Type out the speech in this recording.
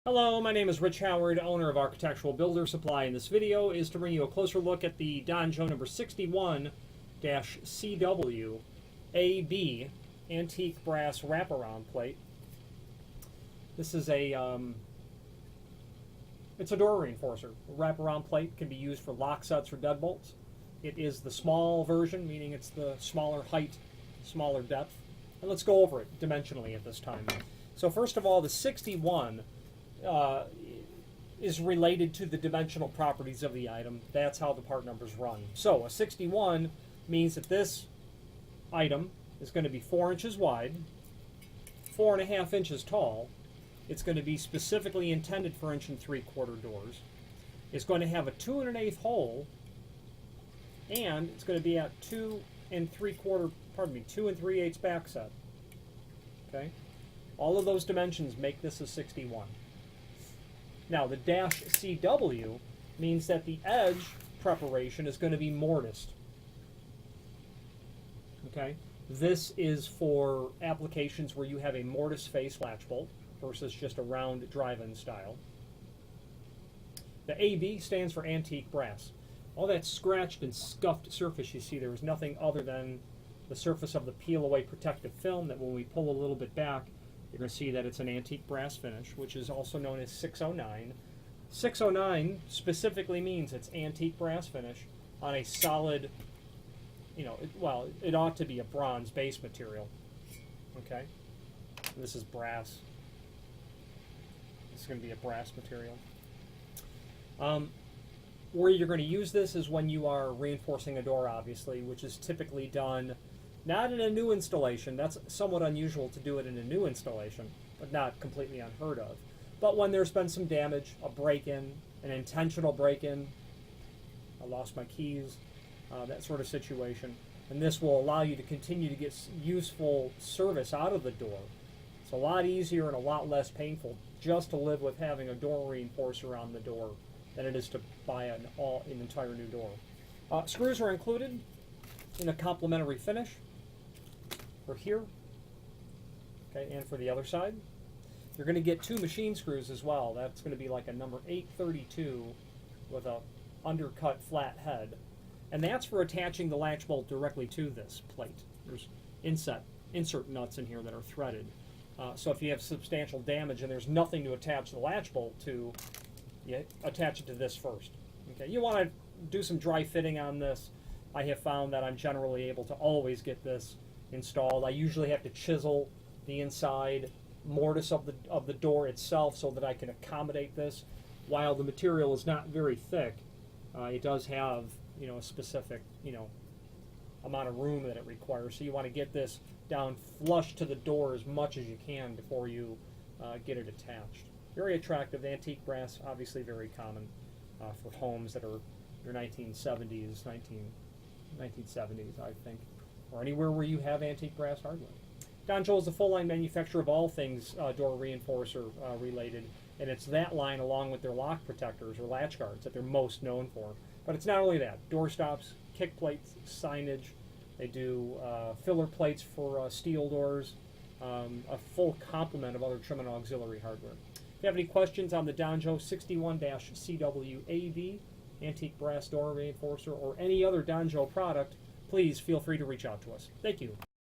Hello, my name is Rich Howard, owner of Architectural Builder Supply, and this video is to bring you a closer look at the Donjo number 61-CW AB antique brass wraparound plate. This is it's a door reinforcer. A wraparound plate can be used for lock sets or deadbolts. It is the small version, meaning it's the smaller height, smaller depth. And let's go over it dimensionally at this time. So first of all, the 61 is related to the dimensional properties of the item. That's how the part numbers run. So a 61 means that this item is going to be 4 inches wide, 4.5 inches tall. It's going to be specifically intended for 1 3/4 doors. It's going to have a 2 1/8 hole, and it's going to be at 2 3/8 backset. Okay, all of those dimensions make this a 61. Now, the -CW means that the edge preparation is going to be mortised. Okay? This is for applications where you have a mortise face latch bolt versus just a round drive-in style. The AB stands for antique brass. All that scratched and scuffed surface you see there is nothing other than the surface of the peel-away protective film that when we pull a little bit back, you're going to see that it's an antique brass finish, which is also known as 609. 609 specifically means it's antique brass finish on a solid, it ought to be a bronze base material. Okay? This is brass. This is going to be a brass material. Where you're going to use this is when you are reinforcing a door, obviously, which is typically done not in a new installation. That's somewhat unusual to do it in a new installation, but not completely unheard of. But when there's been some damage, a break-in, an intentional break-in, I lost my keys, that sort of situation, and this will allow you to continue to get useful service out of the door. It's a lot easier and a lot less painful just to live with having a door reinforcer on the door than it is to buy an entire new door. Screws are included in a complementary finish for here, okay, and for the other side. You're going to get 2 machine screws as well. That's going to be like a number 832 with a undercut flat head, and that's for attaching the latch bolt directly to this plate. There's insert nuts in here that are threaded. So if you have substantial damage and there's nothing to attach the latch bolt to, you attach it to this first. Okay, you want to do some dry fitting on this. I have found that I'm generally able to always get this installed. I usually have to chisel the inside mortise of the door itself so that I can accommodate this. While the material is not very thick, it does have a specific amount of room that it requires. So you want to get this down flush to the door as much as you can before you get it attached. Very attractive antique brass, obviously very common for homes that are your 1970s, 1970s, I think, or anywhere where you have antique brass hardware. Donjo is a full-line manufacturer of all things door reinforcer related, and it's that line along with their lock protectors or latch guards that they're most known for. But it's not only that. Door stops, kick plates, signage. They do filler plates for steel doors, a full complement of other trim and auxiliary hardware. If you have any questions on the Donjo 61-CW AB antique brass door reinforcer or any other Donjo product, please feel free to reach out to us. Thank you.